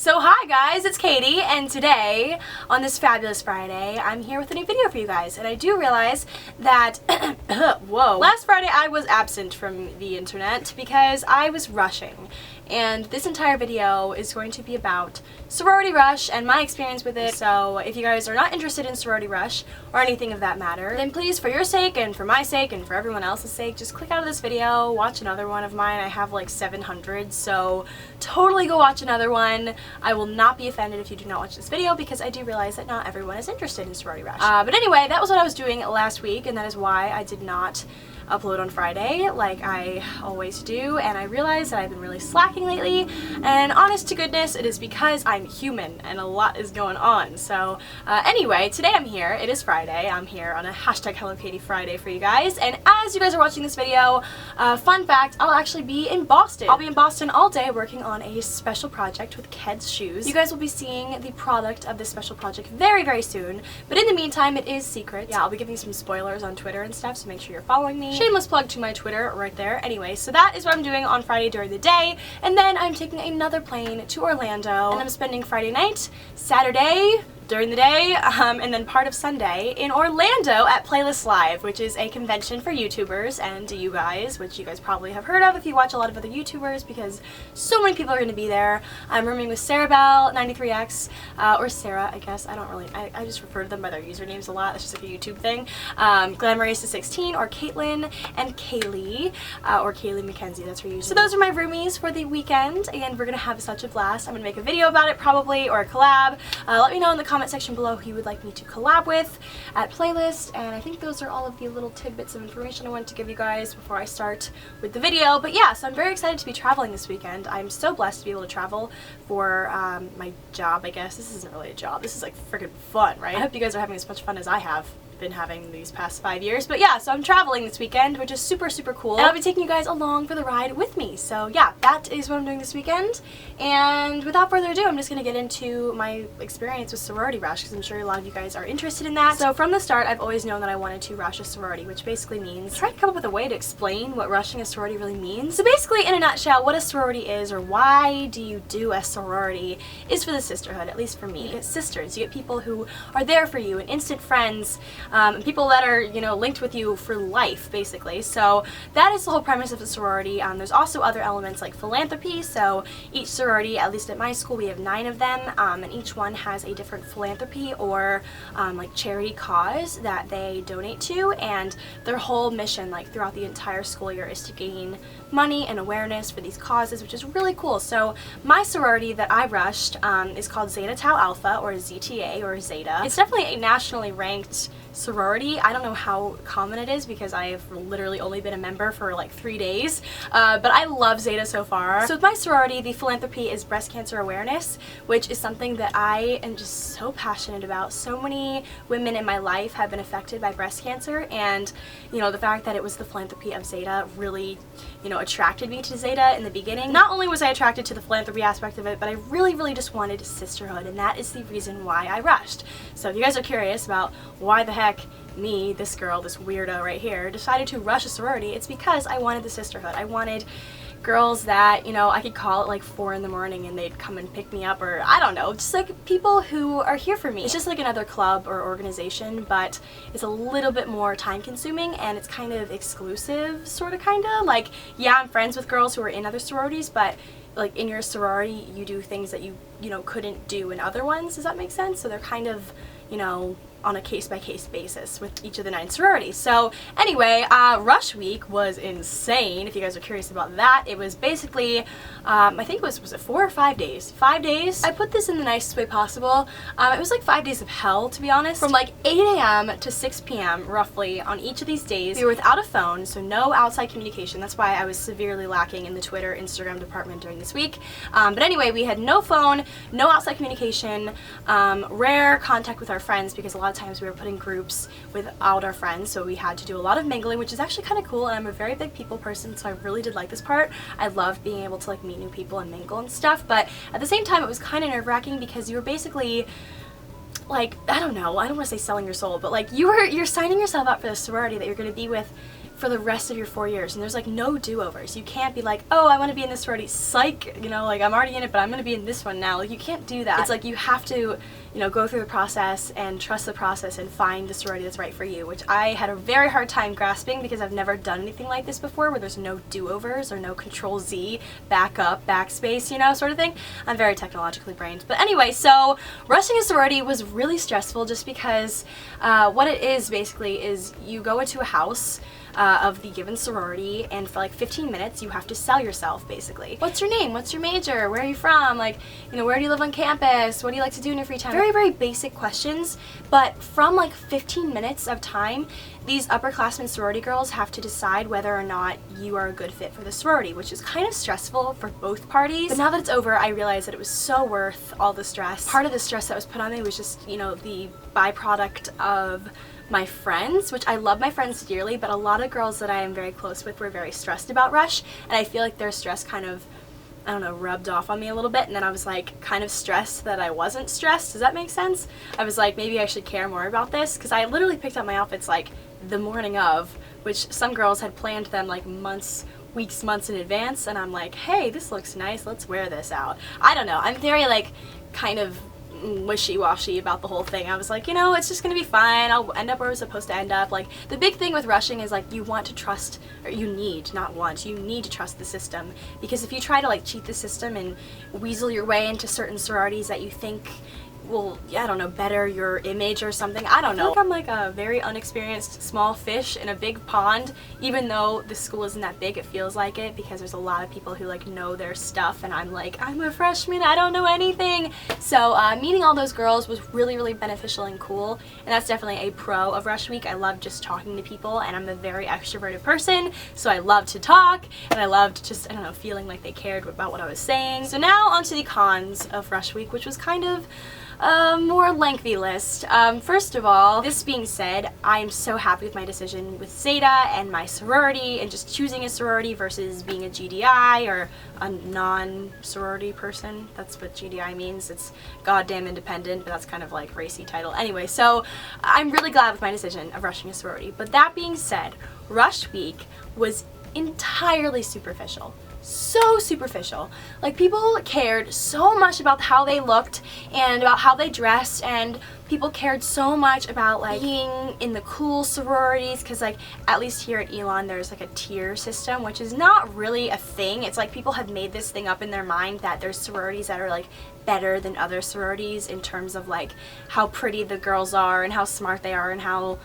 So hi guys, it's Katie, and today, on this fabulous Friday, I'm here with a new video for you guys. And I do realize that, whoa, last Friday I was absent from the internet because I was rushing. And this entire video is going to be about sorority rush and my experience with it. So if you guys are not interested in sorority rush or anything of that matter, then please, for your sake and for my sake and for everyone else's sake, just click out of this video, watch another one of mine. I have like 700, so totally go watch another one. I will not be offended if you do not watch this video because I do realize that not everyone is interested in sorority rush. But anyway, that was what I was doing last week, and that is why I did not upload on Friday like I always do, and I realized that I've been really slacking lately, and honest to goodness, it is because I'm human and a lot is going on. So anyway, today I'm here. It is Friday. I'm here on a hashtag HelloKaty Friday for you guys, and as you guys are watching this video, fun fact, I'll actually be in Boston. I'll be in Boston all day working on a special project with Ked's shoes. You guys will be seeing the product of this special project very, very soon, but in the meantime, it is secret. Yeah, I'll be giving some spoilers on Twitter and stuff, so make sure you're following me. Shameless plug to my Twitter right there. Anyway, so that is what I'm doing on Friday during the day, and then I'm taking another plane to Orlando, and I'm spending Friday night, Saturday during the day, and then part of Sunday in Orlando at Playlist Live, which is a convention for YouTubers and you guys, which you guys probably have heard of if you watch a lot of other YouTubers because so many people are going to be there. I'm rooming with Bell93X, or Sarah, I guess. I just refer to them by their usernames a lot. That's just like a YouTube thing. Glamorista16, or Caitlin, and Kaylee, or Kaylee McKenzie, that's her username. So those are my roomies for the weekend, and we're going to have such a blast. I'm going to make a video about it probably, or a collab. Let me know in the comment section below who you would like me to collab with at Playlist, and I think those are all of the little tidbits of information I wanted to give you guys before I start with the video. But yeah, so I'm very excited to be traveling this weekend. I'm so blessed to be able to travel for my job, I guess. This isn't really a job. This is like freaking fun, right? I hope you guys are having as much fun as I have been having these past 5 years. But yeah, so I'm traveling this weekend, which is super, super cool, and I'll be taking you guys along for the ride with me. So yeah, that is what I'm doing this weekend, and without further ado, I'm just gonna get into my experience with sorority rush because I'm sure a lot of you guys are interested in that. So from the start, I've always known that I wanted to rush a sorority, which basically means try to come up with a way to explain what rushing a sorority really means. So basically, in a nutshell, what a sorority is, or why do you do a sorority, is for the sisterhood. At least for me, you get sisters, you get people who are there for you and instant friends, and people that are, you know, linked with you for life, basically. So that is the whole premise of the sorority. There's also other elements like philanthropy. So each sorority, at least at my school, we have 9 of them, and each one has a different philanthropy or like charity cause that they donate to, and their whole mission, like throughout the entire school year, is to gain money and awareness for these causes, which is really cool. So my sorority that I rushed is called Zeta Tau Alpha, or ZTA, or Zeta. It's definitely a nationally ranked sorority. I don't know how common it is because I've literally only been a member for like 3 days, but I love Zeta so far. So with my sorority, the philanthropy is breast cancer awareness, which is something that I am just so passionate about. So many women in my life have been affected by breast cancer, and you know, the fact that it was the philanthropy of Zeta really, you know, attracted me to Zeta in the beginning. Not only was I attracted to the philanthropy aspect of it, but I really just wanted sisterhood, and that is the reason why I rushed. So if you guys are curious about why the heck me, this girl, this weirdo right here, decided to rush a sorority, it's because I wanted the sisterhood. I wanted girls that, you know, I could call at like 4 in the morning and they'd come and pick me up, or I don't know, just like people who are here for me. It's just like another club or organization, but it's a little bit more time consuming, and it's kind of exclusive, sort of, kinda. Like, yeah, I'm friends with girls who are in other sororities, but like in your sorority, you do things that you know, couldn't do in other ones. Does that make sense? So they're kind of, you know, on a case-by-case basis with each of the 9 sororities. So anyway, rush week was insane. If you guys are curious about that, it was basically, I think was it 4 or 5 days? 5 days? I put this in the nicest way possible. It was like 5 days of hell, to be honest. From like 8 a.m. to 6 p.m. roughly on each of these days. We were without a phone, so no outside communication. That's why I was severely lacking in the Twitter, Instagram department during this week. But anyway, we had no phone, no outside communication, rare contact with our friends because a lot of times we were put in groups without our friends, so we had to do a lot of mingling, which is actually kind of cool, and I'm a very big people person, so I really did like this part. I loved being able to like meet new people and mingle and stuff, but at the same time it was kind of nerve-wracking because you were basically like, I don't know, I don't want to say selling your soul, but like you're signing yourself up for this sorority that you're going to be with for the rest of your 4 years, and there's like no do-overs. You can't be like, oh, I want to be in this sorority, psych, you know, like I'm already in it, but I'm going to be in this one now. Like, you can't do that. It's like you have to, you know, go through the process and trust the process and find the sorority that's right for you, which I had a very hard time grasping because I've never done anything like this before, where there's no do-overs or no Control-Z, back up, backspace, you know, sort of thing. I'm very technologically brained. But anyway, so rushing a sorority was really stressful just because what it is basically is you go into a house of the given sorority, and for like 15 minutes you have to sell yourself, basically. What's your name? What's your major? Where are you from? Like, you know, where do you live on campus? What do you like to do in your free time? Very, very basic questions, but from like 15 minutes of time, these upperclassmen sorority girls have to decide whether or not you are a good fit for the sorority, which is kind of stressful for both parties. But now that it's over, I realized that it was so worth all the stress. Part of the stress that was put on me was just, you know, the byproduct of my friends, which I love my friends dearly, but a lot of girls that I am very close with were very stressed about Rush, and I feel like their stress kind of, I don't know, rubbed off on me a little bit, and then I was like kind of stressed that I wasn't stressed. Does that make sense? I was like, maybe I should care more about this, because I literally picked out my outfits like the morning of, which some girls had planned them like weeks, months in advance, and I'm like, hey, this looks nice, let's wear this out. I don't know, I'm very like kind of wishy-washy about the whole thing. I was like, you know, it's just gonna be fine, I'll end up where I'm supposed to end up. Like, the big thing with rushing is like you want to trust, or you need, not want, you need to trust the system, because if you try to like cheat the system and weasel your way into certain sororities that you think will, I don't know, better your image or something. I don't know. I feel like I'm like a very unexperienced small fish in a big pond, even though the school isn't that big. It feels like it because there's a lot of people who like know their stuff, and I'm like, I'm a freshman, I don't know anything. So meeting all those girls was really, really beneficial and cool, and that's definitely a pro of Rush Week. I love just talking to people, and I'm a very extroverted person, so I love to talk, and I loved just, I don't know, feeling like they cared about what I was saying. So now onto the cons of Rush Week, which was kind of a more lengthy list. First of all, this being said, I am so happy with my decision with Zeta and my sorority, and just choosing a sorority versus being a GDI or a non-sorority person. That's what GDI means. It's goddamn independent, but that's kind of like racy title. Anyway, so I'm really glad with my decision of rushing a sorority. But that being said, Rush Week was entirely superficial. So superficial. Like, people cared so much about how they looked and about how they dressed, and people cared so much about like being in the cool sororities, because like at least here at Elon there's like a tier system, which is not really a thing. It's like people have made this thing up in their mind that there's sororities that are like better than other sororities in terms of like how pretty the girls are and how smart they are and how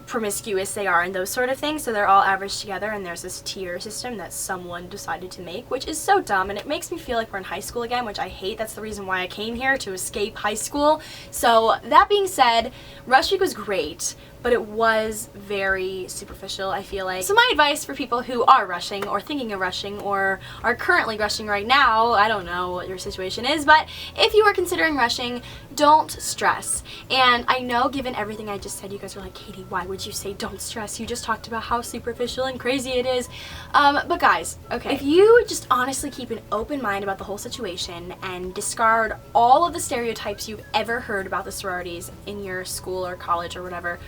promiscuous they are and those sort of things. So they're all averaged together, and there's this tier system that someone decided to make, which is so dumb, and it makes me feel like we're in high school again, which I hate. That's the reason why I came here, to escape high school. So that being said, Rush Week was great, but it was very superficial, I feel like. So my advice for people who are rushing or thinking of rushing or are currently rushing right now, I don't know what your situation is, but if you are considering rushing, don't stress. And I know, given everything I just said, you guys are like, Katie, why would you say don't stress? You just talked about how superficial and crazy it is. But guys, okay, if you just honestly keep an open mind about the whole situation and discard all of the stereotypes you've ever heard about the sororities in your school or college or whatever,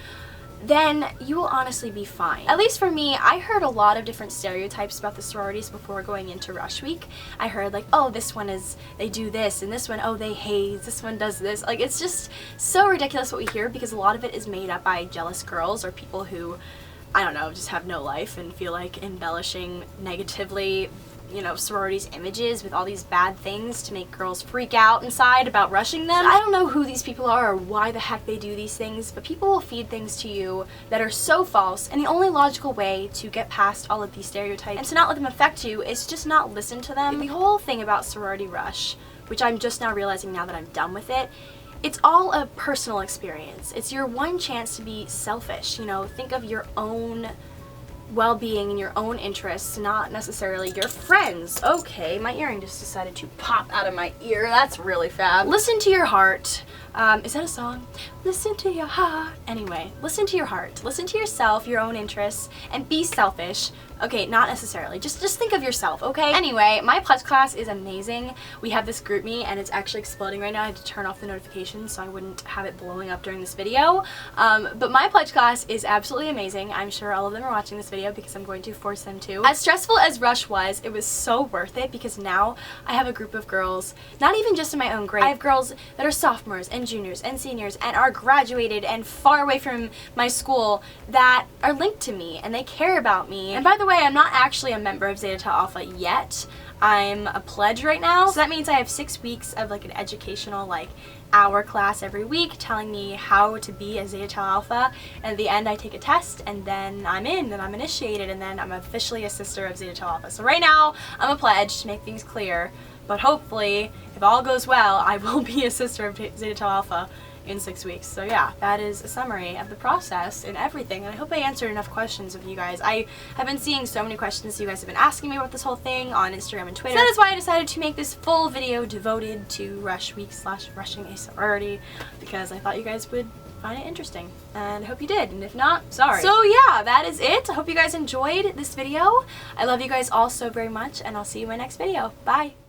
then you will honestly be fine. At least for me, I heard a lot of different stereotypes about the sororities before going into Rush Week. I heard like, oh, this one is, they do this, and this one, oh, they haze, this one does this. Like, it's just so ridiculous what we hear, because a lot of it is made up by jealous girls or people who, I don't know, just have no life and feel like embellishing negatively, you know, sororities' images with all these bad things to make girls freak out inside about rushing them. I don't know who these people are or why the heck they do these things, but people will feed things to you that are so false, and the only logical way to get past all of these stereotypes and to not let them affect you is just not listen to them. The whole thing about sorority rush, which I'm just now realizing now that I'm done with it, it's all a personal experience. It's your one chance to be selfish, you know, think of your own well-being and your own interests, not necessarily your friends. Okay, my earring just decided to pop out of my ear. That's really fab. Listen to your heart. Is that a song? Listen to your heart. Anyway, listen to your heart. Listen to yourself, your own interests, and be selfish. Okay, not necessarily. Just think of yourself, okay? Anyway, my pledge class is amazing. We have this group meet and it's actually exploding right now. I had to turn off the notifications so I wouldn't have it blowing up during this video. But my pledge class is absolutely amazing. I'm sure all of them are watching this video because I'm going to force them to. As stressful as Rush was, it was so worth it because now I have a group of girls, not even just in my own grade. I have girls that are sophomores and juniors and seniors and are graduated and far away from my school that are linked to me and they care about me. And by the way, I'm not actually a member of Zeta Tau Alpha yet. I'm a pledge right now, so that means I have 6 weeks of like an educational like hour class every week telling me how to be a Zeta Tau Alpha, and at the end I take a test and then I'm in and I'm initiated and then I'm officially a sister of Zeta Tau Alpha. So right now I'm a pledge to make things clear, but hopefully if all goes well I will be a sister of Zeta Tau Alpha in 6 weeks. So yeah, that is a summary of the process and everything, and I hope I answered enough questions of you guys. I have been seeing so many questions you guys have been asking me about this whole thing on Instagram and Twitter. So that is why I decided to make this full video devoted to Rush Week / rushing a sorority, because I thought you guys would find it interesting, and I hope you did, and if not, sorry. So yeah, that is it. I hope you guys enjoyed this video. I love you guys all so very much, and I'll see you in my next video. Bye!